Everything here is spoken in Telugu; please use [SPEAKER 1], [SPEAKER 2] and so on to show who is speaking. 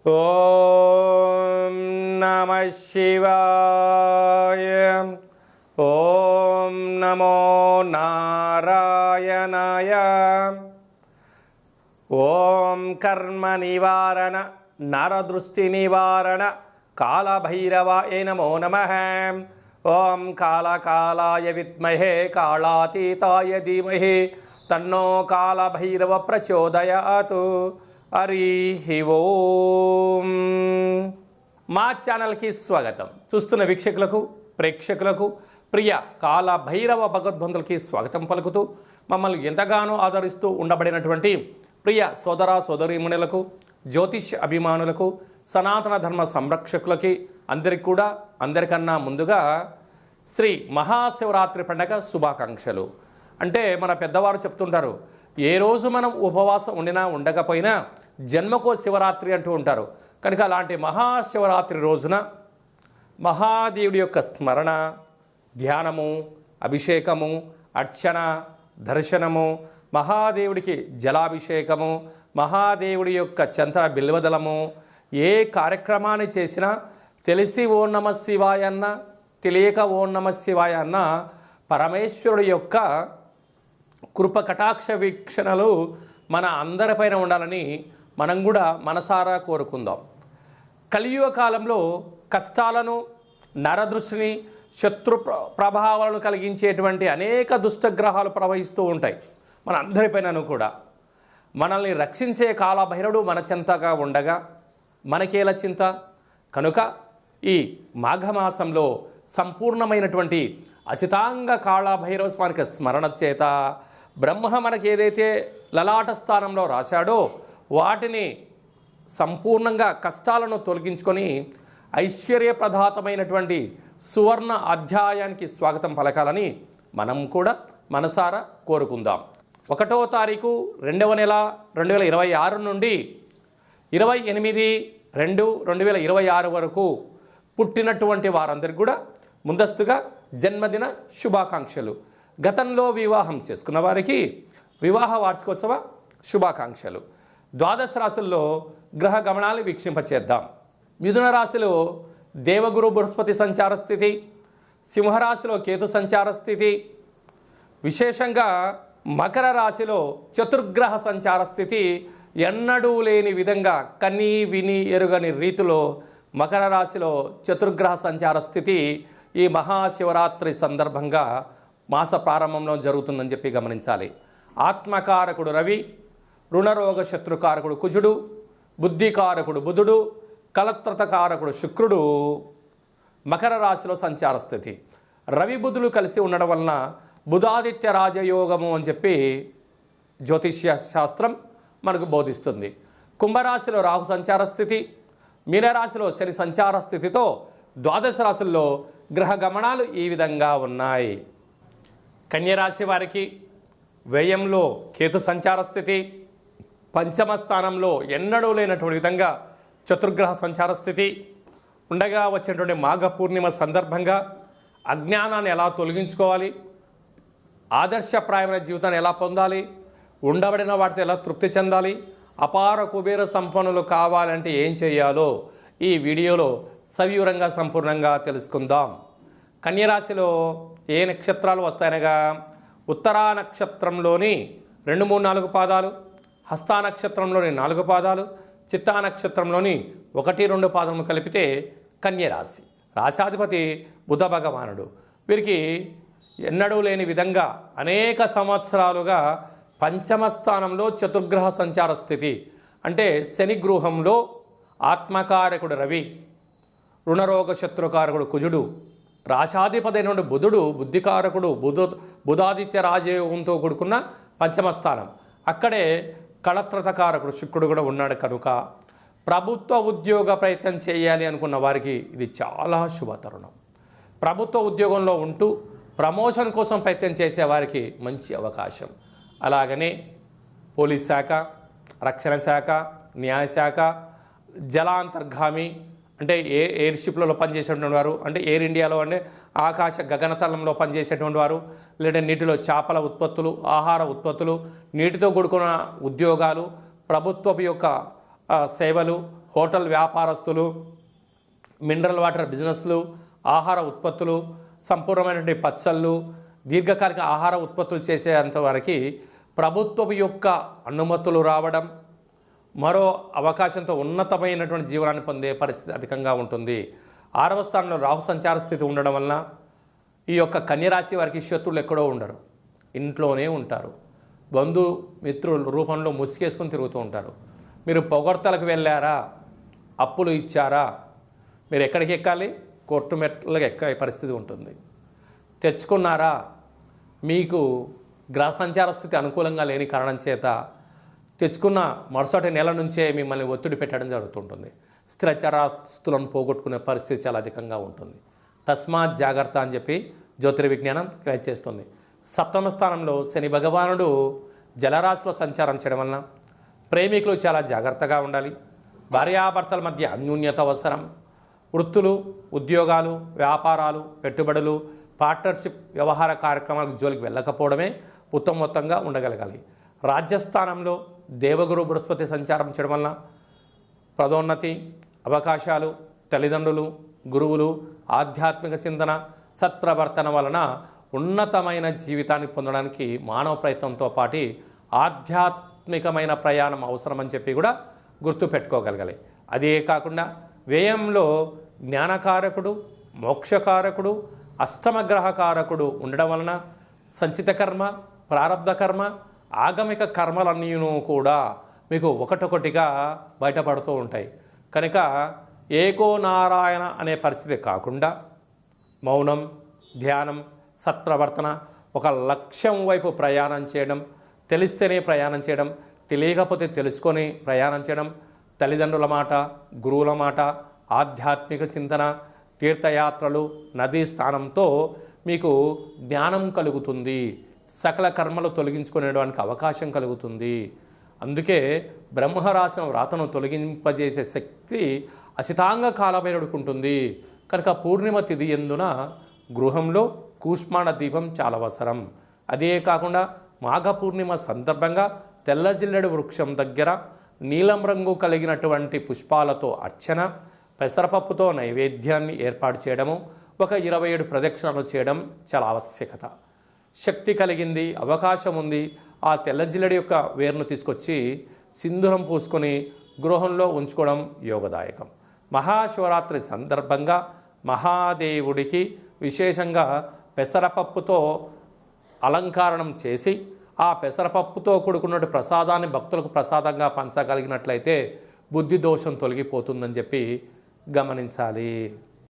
[SPEAKER 1] ఓం నమః శివాయ. ఓం నమో నారాయణాయ. ఓం కర్మ నివారణ నరదృష్టి నివారణ కాళభైరవాయ నమో నమః. ఓం కాళకాలాయ విద్మహే కాళాతీతాయ ధీమహి తన్నో కాళభైరవ ప్రచోదయాత్. హరి ఓం. మా ఛానల్కి స్వాగతం. చూస్తున్న వీక్షకులకు ప్రేక్షకులకు ప్రియ కాళభైరవ భగవద్బంధులకి స్వాగతం పలుకుతూ మమ్మల్ని ఎంతగానో ఆదరిస్తూ ఉండబడినటువంటి ప్రియ సోదర సోదరీమణులకు, జ్యోతిష్ అభిమానులకు, సనాతన ధర్మ సంరక్షకులకి అందరికన్నా ముందుగా శ్రీ మహాశివరాత్రి పండగ శుభాకాంక్షలు. అంటే మన పెద్దవారు చెప్తుంటారు, ఏ రోజు మనం ఉపవాసం ఉండినా ఉండకపోయినా జన్మకో శివరాత్రి అంటూ ఉంటారు. కనుక అలాంటి మహాశివరాత్రి రోజున మహాదేవుడి యొక్క స్మరణ, ధ్యానము, అభిషేకము, అర్చన, దర్శనము, మహాదేవుడికి జలాభిషేకము, మహాదేవుడి యొక్క చంద్ర బిల్వదలము, ఏ కార్యక్రమాన్ని చేసినా తెలిసి ఓం నమ శివాయ అన్న, తెలియక ఓం నమ శివాయ అన్న పరమేశ్వరుడి యొక్క కృప కటాక్ష వీక్షణలు మన అందరిపైన ఉండాలని మనం కూడా మనసారా కోరుకుందాం. కలియుగ కాలంలో కష్టాలను, నరదృష్టిని, శత్రు ప్రభావాలను కలిగించేటువంటి అనేక దుష్టగ్రహాలు ప్రవహిస్తూ ఉంటాయి మన అందరిపైనను కూడా. మనల్ని రక్షించే కాళభైరవుడు మన చెంతగా ఉండగా మనకేల చింత. కనుక ఈ మాఘమాసంలో సంపూర్ణమైనటువంటి అసితాంగ కాళభైరవ స్వామికి స్మరణ చేత బ్రహ్మ మనకి ఏదైతే లలాట స్థానంలో రాశాడో వాటిని సంపూర్ణంగా కష్టాలను తొలగించుకొని ఐశ్వర్యప్రదాతమైనటువంటి సువర్ణ అధ్యాయానికి స్వాగతం పలకాలని మనం కూడా మనసారా కోరుకుందాం. 1వ తారీఖు 2వ నెల 2026 నుండి 28/2/2026 వరకు పుట్టినటువంటి వారందరికీ కూడా ముందస్తుగా జన్మదిన శుభాకాంక్షలు. గతంలో వివాహం చేసుకున్న వారికి వివాహ వార్షికోత్సవ శుభాకాంక్షలు. ద్వాదశ రాశుల్లో గ్రహ గమనాలు వీక్షింపచేద్దాం. మిథున రాశిలో దేవగురు బృహస్పతి సంచార స్థితి, సింహరాశిలో కేతు సంచార స్థితి, విశేషంగా మకర రాశిలో చతుర్గ్రహ సంచార స్థితి ఎన్నడూ లేని విధంగా కన్నీ విని ఎరుగని రీతిలో మకర రాశిలో చతుర్గ్రహ సంచార స్థితి ఈ మహాశివరాత్రి సందర్భంగా మాస ప్రారంభంలో జరుగుతుందని చెప్పి గమనించాలి. ఆత్మకారకుడు రవి, రుణరోగ శత్రుకారకుడు కుజుడు, బుద్ధికారకుడు బుధుడు, కలత్రతకారకుడు శుక్రుడు మకర రాశిలో సంచార స్థితి. రవి బుధులు కలిసి ఉండడం వలన బుధాదిత్య రాజయోగము అని చెప్పి జ్యోతిష్య శాస్త్రం మనకు బోధిస్తుంది. కుంభరాశిలో రాహు సంచార స్థితి, మీనరాశిలో శని సంచార స్థితితో ద్వాదశ రాశుల్లో గ్రహ గమనాలు ఈ విధంగా ఉన్నాయి. కన్యరాశి వారికి వ్యయంలో కేతు సంచార స్థితి, పంచమ స్థానంలో ఎన్నడూ లేనటువంటి విధంగా చతుర్గ్రహ సంచార స్థితి ఉండగా వచ్చినటువంటి మాఘ పూర్ణిమ సందర్భంగా అజ్ఞానాన్ని ఎలా తొలగించుకోవాలి, ఆదర్శప్రాయమైన జీవితాన్ని ఎలా పొందాలి, ఉండబడిన వాటితో ఎలా తృప్తి చెందాలి, అపార కుబేర సంపన్నులు కావాలంటే ఏం చేయాలో ఈ వీడియోలో సవివరంగా సంపూర్ణంగా తెలుసుకుందాం. కన్యరాశిలో ఏ నక్షత్రాలు వస్తాయనగా ఉత్తరా నక్షత్రంలోని 2, 3, 4 పాదాలు, హస్తా నక్షత్రంలోని 4 పాదాలు, చిత్తా నక్షత్రంలోని 1, 2 పాదములు కలిపితే కన్యరాశి. రాశాధిపతి బుధ భగవానుడు. వీరికి ఎన్నడూ లేని విధంగా అనేక సంవత్సరాలుగా పంచమ స్థానంలో చతుర్గ్రహ సంచార స్థితి. అంటే శని గృహంలో ఆత్మకారకుడు రవి, రుణరోగ శత్రుకారకుడు కుజుడు, రాశాధిపతి అయినటువంటి బుధుడు బుద్ధికారకుడు బుధాదిత్య రాజయోగంతో కూడుకున్న పంచమ స్థానం. అక్కడే కళత్రతకారకుడు శుక్రుడు కూడా ఉన్నాడు. కనుక ప్రభుత్వ ఉద్యోగ ప్రయత్నం చేయాలి అనుకున్న వారికి ఇది చాలా శుభ తరుణం. ప్రభుత్వ ఉద్యోగంలో ఉంటూ ప్రమోషన్ కోసం ప్రయత్నం చేసేవారికి మంచి అవకాశం. అలాగనే పోలీస్ శాఖ, రక్షణ శాఖ, న్యాయశాఖ, జలాంతర్గామి అంటే ఎయిర్షిప్లలో పనిచేసేటువంటి వారు, అంటే ఎయిర్ ఇండియాలో అంటే ఆకాశ గగనతలంలో పనిచేసేటువంటి వారు, లేదా నీటిలో చేపల ఉత్పత్తులు, ఆహార ఉత్పత్తులు, నీటితో కూడుకున్న ఉద్యోగాలు, ప్రభుత్వపు యొక్క సేవలు, హోటల్ వ్యాపారస్తులు, మినరల్ వాటర్ బిజినెస్లు, ఆహార ఉత్పత్తులు, సంపూర్ణమైనటువంటి పచ్చళ్ళు, దీర్ఘకాలిక ఆహార ఉత్పత్తులు చేసేంతవరకు ప్రభుత్వం యొక్క అనుమతులు రావడం, మరో అవకాశంతో ఉన్నతమైనటువంటి జీవనాన్ని పొందే పరిస్థితి అధికంగా ఉంటుంది. 6వ స్థానంలో రాహు సంచార స్థితి ఉండడం వలన ఈ యొక్క కన్యరాశి వారికి శత్రువులు ఎక్కడో ఉండరు, ఇంట్లోనే ఉంటారు. బంధుమిత్రుల రూపంలో ముసుగేసుకొని తిరుగుతూ ఉంటారు. మీరు పొగడ్తలకు వెళ్ళారా, అప్పులు ఇచ్చారా, మీరు ఎక్కడికి ఎక్కాలి? కోర్టు మెట్లకు ఎక్కే పరిస్థితి ఉంటుంది. తెచ్చుకున్నారా, మీకు గ్రహ సంచార స్థితి అనుకూలంగా లేని కారణం చేత తెచ్చుకున్న మరుసటి నెల నుంచే మిమ్మల్ని ఒత్తిడి పెట్టడం జరుగుతుంటుంది. స్థిరచరాస్తులను పోగొట్టుకునే పరిస్థితి చాలా అధికంగా ఉంటుంది. తస్మాత్ జాగ్రత్త అని చెప్పి జ్యోతిర్విజ్ఞానం తెలియజేస్తుంది. 7వ స్థానంలో శని భగవానుడు జలరాశిలో సంచారం చేయడం వలన ప్రేమికులు చాలా జాగ్రత్తగా ఉండాలి. భార్యాభర్తల మధ్య అన్యోన్యత అవసరం. వృత్తులు, ఉద్యోగాలు, వ్యాపారాలు, పెట్టుబడులు, పార్ట్నర్షిప్ వ్యవహార కార్యక్రమాలకు జోలికి వెళ్ళకపోవడమే ఉత్తమోత్తంగా ఉండగలగాలి. రాజ్యస్థానంలో దేవగురు బృహస్పతి సంచారం చేయడం వలన పదోన్నతి, అవకాశాలు, తల్లిదండ్రులు, గురువులు, ఆధ్యాత్మిక చింతన, సత్ప్రవర్తన వలన ఉన్నతమైన జీవితాన్ని పొందడానికి మానవ ప్రయత్నంతో పాటు ఆధ్యాత్మికమైన ప్రయాణం అవసరమని చెప్పి కూడా గుర్తుపెట్టుకోగలగాలి. అదే కాకుండా వ్యయంలో జ్ఞానకారకుడు, మోక్షకారకుడు, అష్టమగ్రహకారకుడు ఉండడం వలన సంచిత కర్మ, ప్రారబ్ధ కర్మ, ఆగమిక కర్మలన్నీను కూడా మీకు ఒకటొకటిగా బయటపడుతూ ఉంటాయి. కనుక ఏకో నారాయణ అనే పరిస్థితి కాకుండా మౌనం, ధ్యానం, సత్ప్రవర్తన, ఒక లక్ష్యం వైపు ప్రయాణం చేయడం, తెలిస్తేనే ప్రయాణం చేయడం, తెలియకపోతే తెలుసుకొని ప్రయాణం చేయడం, తల్లిదండ్రుల మాట, గురువుల మాట, ఆధ్యాత్మిక చింతన, తీర్థయాత్రలు, నదీ స్నానంతో మీకు జ్ఞానం కలుగుతుంది. సకల కర్మలు తొలగించుకునేడానికి అవకాశం కలుగుతుంది. అందుకే బ్రహ్మ రాసిన వ్రాతను తొలగింపజేసే శక్తి అసితాంగ కాలభైరవుడికి ఉంటుంది. కనుక పూర్ణిమ తిథి ఎందున గృహంలో కూష్మాండ దీపం చాలా అవసరం. అదే కాకుండా మాఘ పూర్ణిమ సందర్భంగా తెల్ల జిల్లెడు వృక్షం దగ్గర నీలం రంగు కలిగినటువంటి పుష్పాలతో అర్చన, పెసరపప్పుతో నైవేద్యాన్ని ఏర్పాటు చేయడము, ఒక 27 ప్రదక్షిణలు చేయడం చాలా ఆవశ్యకత. శక్తి కలిగింది, అవకాశం ఉంది, ఆ తెల్ల జిల్లెడి యొక్క వేరును తీసుకొచ్చి సింధూరం పూసుకొని గృహంలో ఉంచుకోవడం యోగదాయకం. మహాశివరాత్రి సందర్భంగా మహాదేవుడికి విశేషంగా పెసరపప్పుతో అలంకారణం చేసి ఆ పెసరపప్పుతో కూడుకున్న ప్రసాదాన్ని భక్తులకు ప్రసాదంగా పంచగలిగినట్లయితే బుద్ధి దోషం తొలగిపోతుందని చెప్పి గమనించాలి.